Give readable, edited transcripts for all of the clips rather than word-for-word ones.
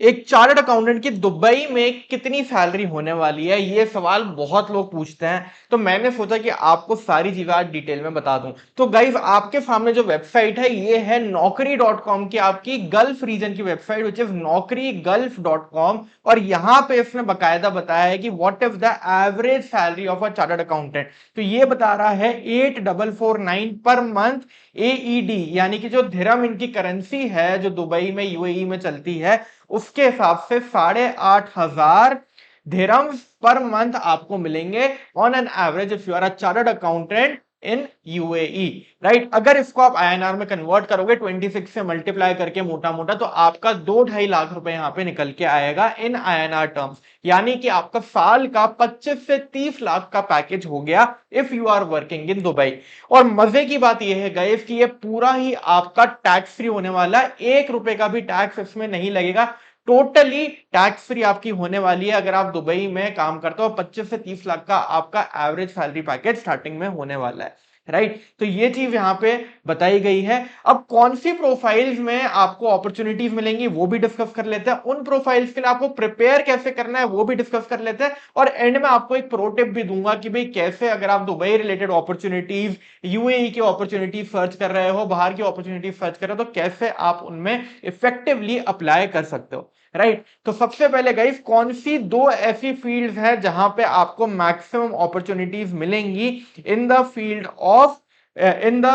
एक chartered accountant की Dubai में कितनी सैलरी होने वाली है, ये सवाल बहुत लोग पूछते हैं। तो मैंने सोचा कि आपको सारी चीजें आज डिटेल में बता दूं। तो गाइस, आपके सामने जो वेबसाइट है ये है naukri.com की, आपकी गल्फ रीजन की वेबसाइट, विच इज naukrigulf.com। और यहां पे इसने बकायदा बताया है कि what is the average salary of a chartered accountant. तो ये बता रहा है 8449 पर मंथ एईडी, यानी कि जो धर्म इनकी करेंसी है जो दुबई में यूएई में चलती है, उसके हिसाब से 8500 दिरहम्स पर मंथ आपको मिलेंगे on an average if you are a chartered accountant in UAE. Right, अगर इसको आप आईएनआर में कन्वर्ट करोगे 26 से मल्टीप्लाई करके मोटा मोटा, तो आपका 2-2.5 लाख रुपए यहां पे निकल के आएगा इन आईएनआर टर्म्स। यानी कि आपका साल का 25 से 30 लाख का पैकेज हो गया if you are working in Dubai. और मजे की बात यह है गाइस कि ये पूरा ही आपका टैक्स फ्री होने वाला है, 1 रुपए का भी टैक्स इसमें नहीं लगेगा। टोटली टैक्स फ्री आपकी होने वाली है अगर आप दुबई में काम करते हो। 25 से 30 लाख का आपका एवरेज सैलरी पैकेज स्टार्टिंग में होने वाला है। राइट, तो ये चीज यहां पे बताई गई है। अब कौन सी प्रोफाइल्स में आपको अपॉर्चुनिटीज मिलेंगी वो भी डिस्कस कर लेते हैं। उन प्रोफाइल्स के लिए आपको प्रिपेयर कैसे करना है वो भी डिस्कस कर लेते हैं। और एंड में आपको एक प्रो टिप भी दूंगा कि भाई कैसे, अगर आप दुबई रिलेटेड अपॉर्चुनिटीज, यूएई की अपॉर्चुनिटीज सर्च कर रहे हो, बाहर की अपॉर्चुनिटीज सर्च कर रहे हो, तो कैसे आप उनमें इफेक्टिवली अप्लाई कर सकते हो। राइट, तो सबसे पहले गाइस, कौन सी दो ऐसी फील्ड्स हैं जहां पे आपको मैक्सिमम अपॉर्चुनिटीज मिलेंगी in the field of, in the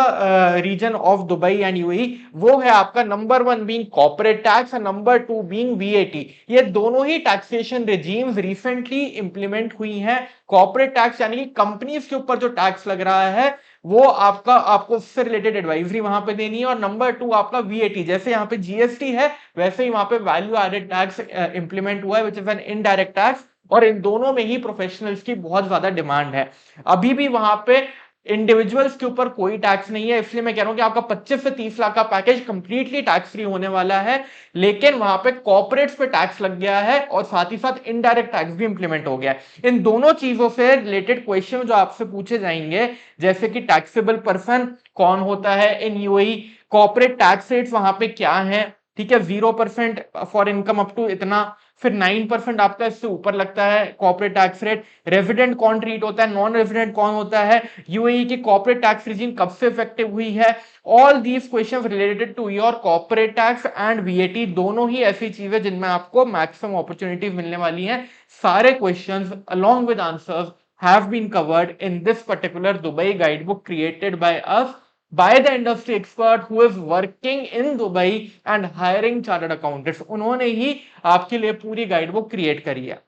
region of Dubai and UAE? वो है आपका नंबर 1 बीइंग कॉर्पोरेट टैक्स और नंबर 2 बीइंग वीएटी। ये दोनों ही टैक्सेशन रिजीम्स रिसेंटली इंप्लीमेंट हुई हैं। कॉर्पोरेट टैक्स यानी कि कंपनीज के ऊपर जो टैक्स लग रहा है वो आपको उससे रिलेटेड एडवाइजरी वहां पे देनी है। और नंबर 2 आपका वीएटी, जैसे यहाँ पे जीएसटी है वैसे ही वहां पे वैल्यू एडेड टैक्स इंप्लीमेंट हुआ है, which is an indirect tax. और इन दोनों में ही प्रोफेशनल्स की बहुत ज्यादा डिमांड है। अभी भी वहां पे इंडिविजुअल्स के ऊपर कोई टैक्स नहीं है, इसलिए मैं कह रहा हूं कि आपका 25 से 30 लाख का पैकेज कंप्लीटली टैक्स फ्री होने वाला है। लेकिन वहां पे कॉर्पोरेट्स पे टैक्स लग गया है और साथ ही साथ इनडायरेक्ट टैक्स भी इंप्लीमेंट हो गया है। इन दोनों चीजों से रिलेटेड क्वेश्चन जो आपसे पूछे जाएंगे, जैसे कि टैक्सेबल पर्सन कौन होता है in UAE, corporate tax rates वहां पे क्या है, ठीक है, 0% फॉर इनकम अप टू इतना, फिर 9% आपका इससे ऊपर लगता है कॉर्पोरेट टैक्स रेट, रेजिडेंट कौन ट्रीट होता है, नॉन रेजिडेंट कौन होता है, यूएई की कॉर्पोरेट टैक्स रिजीम कब से इफेक्टिव हुई है। All these questions related to your corporate tax and VAT, दोनों ही ऐसी चीजें जिनमें आपको मैक्सिमम अपॉर्चुनिटीज मिलने वाली हैं। सारे questions along with answers have been covered in this particular Dubai guidebook created by us, by the industry expert who is working in Dubai and hiring chartered accountants। उन्होंने ही आपके लिए पूरी गाइड बुक क्रिएट करी है।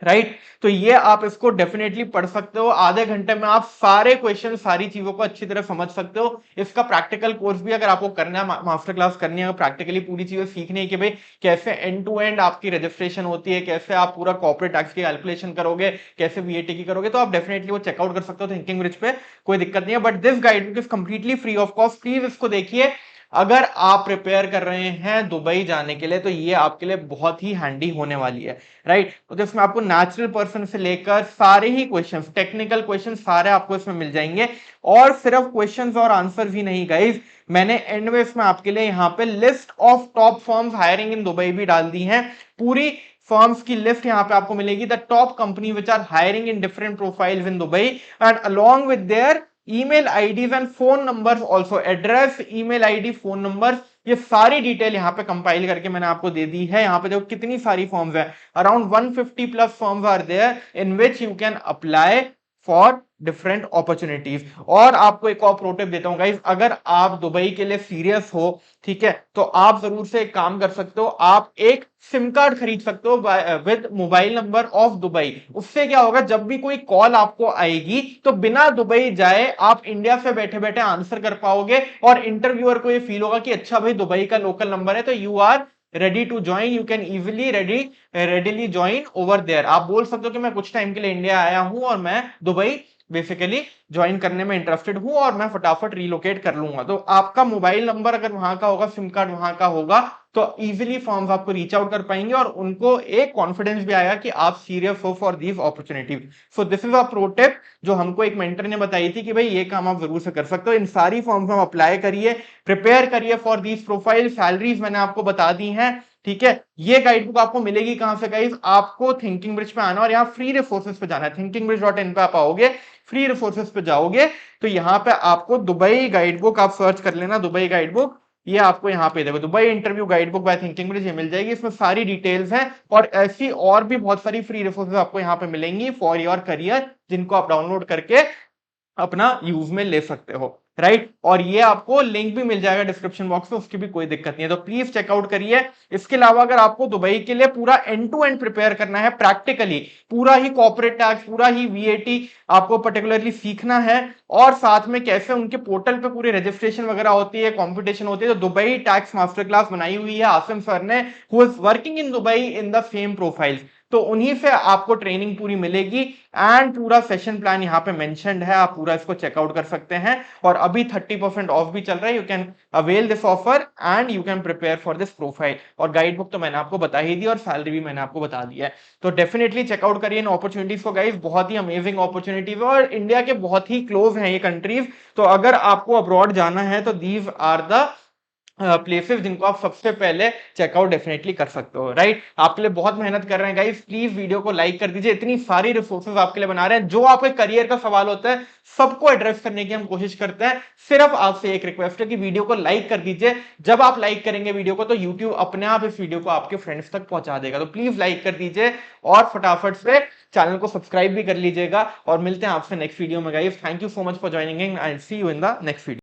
Right, तो ये आप इसको डेफिनेटली पढ़ सकते हो। आधे घंटे में आप सारे क्वेश्चन, सारी चीजों को अच्छी तरह समझ सकते हो। इसका प्रैक्टिकल कोर्स भी अगर आपको करना है, मास्टर क्लास करनी है, प्रैक्टिकली पूरी चीजें सीखनी है कि भाई कैसे एंड टू एंड आपकी रजिस्ट्रेशन होती है, कैसे आप पूरा कॉर्पोरेट टैक्स की कैलकुलेशन करोगे, कैसे वीएटी की करोगे, तो आप डेफिनेटली वो चेकआउट कर सकते हो थिंकिंग ब्रिज पे, कोई दिक्कत नहीं है। But this guide book is completely free of cost, please इसको देखिए। अगर आप प्रिपेयर कर रहे हैं दुबई जाने के लिए तो ये आपके लिए बहुत ही हैंडी होने वाली है। राइट, तो इसमें आपको नेचुरल पर्सन से लेकर सारे ही क्वेश्चंस, टेक्निकल क्वेश्चंस सारे आपको इसमें मिल जाएंगे। और सिर्फ क्वेश्चंस और आंसर ही नहीं गाइस, मैंने एंड में इसमें आपके लिए यहाँ पे list of top firms hiring in Dubai भी डाल दी है। पूरी फर्म्स की लिस्ट यहाँ पे आपको मिलेगी, the top company which are hiring in different profiles in Dubai, and along with their email IDs and phone numbers also, address, email ID, phone number, ये सारी डिटेल यहाँ पे कंपाइल करके मैंने आपको दे दी है। यहाँ पे देखो कितनी सारी फॉर्म्स है, around 150 plus forms are there in which you can apply for different opportunities. और आपको एक और प्रो टिप देता हूं गाइस, अगर आप दुबई के लिए सीरियस हो, ठीक है, तो आप जरूर से एक काम कर सकते हो, आप एक सिम कार्ड खरीद सकते हो with mobile number of Dubai. उससे क्या होगा, जब भी कोई कॉल आपको आएगी तो बिना दुबई जाए आप इंडिया से बैठे बैठे आंसर कर पाओगे, और इंटरव्यूअर को ये फील होगा कि अच्छा भाई दुबई का लोकल नंबर है, तो you are ready to join, you can easily readily join over there. आप बोल सकते हो कि मैं कुछ टाइम के लिए इंडिया आया हूं और मैं दुबई बेसिकली ज्वाइन करने में इंटरेस्टेड हूं और मैं फटाफट रिलोकेट कर लूंगा। तो आपका मोबाइल नंबर अगर वहां का होगा, सिम कार्ड वहां का होगा, तो इजीली फॉर्म्स आपको रीच आउट कर पाएंगे और उनको एक कॉन्फिडेंस भी आएगा कि आप सीरियस हो for these opportunities. So this is a pro tip जो हमको एक मेंटर ने बताई थी कि भाई ये काम आप जरूर से कर सकते हो। इन सारी फॉर्म्स में अप्लाई करिए, प्रिपेयर करिए फॉर दीज प्रोफाइल। सैलरीज मैंने आपको बता दी हैं, ठीक है, ये गाइड बुक आपको मिलेगी कहां से गाइस, आपको थिंकिंग ब्रिज पे आना और यहाँ फ्री रिसोर्सेज पे जाना है, thinkingBridge.in पे आप आओगे, फ्री रिसोर्सेज पे जाओगे तो यहाँ पे आपको दुबई गाइड बुक आप सर्च कर लेना, दुबई गाइड बुक, ये आपको यहाँ पे देखो Dubai interview guide book by thinking bridge ये मिल जाएगी, इसमें सारी डिटेल्स हैं और ऐसी और भी बहुत सारी फ्री रिसोर्सेज आपको यहाँ पे मिलेंगी फॉर योर करियर, जिनको आप डाउनलोड करके अपना यूज में ले सकते हो, राइट। और ये आपको लिंक भी मिल जाएगा डिस्क्रिप्शन बॉक्स में, उसकी भी कोई दिक्कत नहीं है, तो प्लीज चेकआउट करिए। इसके अलावा अगर आपको दुबई के लिए पूरा एंड टू एंड प्रिपेयर करना है प्रैक्टिकली, पूरा ही कॉर्पोरेट टैक्स, पूरा ही वीएटी आपको पर्टिकुलरली सीखना है और साथ में कैसे उनके पोर्टल पे पूरी रजिस्ट्रेशन वगैरह होती है, कॉम्पिटिशन होती है, तो दुबई टैक्स मास्टर क्लास बनाई हुई है आसिम सर ने, who is working in Dubai in the same profile, तो उन्हीं से आपको ट्रेनिंग पूरी मिलेगी एंड पूरा सेशन प्लान यहाँ पे मेंशन्ड है, आप पूरा इसको चेकआउट कर सकते हैं और अभी 30% ऑफ भी चल रहा है, you can avail this offer and you can prepare for this profile. और गाइड बुक तो मैंने आपको बता ही दी और सैलरी भी मैंने आपको बता दी है, तो डेफिनेटली चेकआउट करिए इन अपॉर्चुनिटीज को गाइस, बहुत ही अमेजिंग अपॉर्चुनिटीज है और इंडिया के बहुत ही क्लोज हैं ये कंट्रीज, तो अगर आपको अब्रॉड जाना है तो दीज आर द प्लेसेस जिनको आप सबसे पहले चेकआउट डेफिनेटली कर सकते हो, राइट। आपके लिए बहुत मेहनत कर रहे हैं गाइस, प्लीज वीडियो को लाइक कर दीजिए, इतनी सारी रिसोर्सेज आपके लिए बना रहे हैं, जो आपके करियर का सवाल होता है सबको एड्रेस करने की हम कोशिश करते हैं, सिर्फ आपसे एक रिक्वेस्ट है कि वीडियो को लाइक कर दीजिए, जब आप लाइक करेंगे वीडियो को तो यूट्यूब अपने आप इस वीडियो को आपके फ्रेंड्स तक पहुंचा देगा, तो प्लीज लाइक कर दीजिए और फटाफट से चैनल को सब्सक्राइब भी कर लीजिएगा और मिलते हैं आपसे नेक्स्ट वीडियो में guys, thank you so much for joining and I see you in the next video.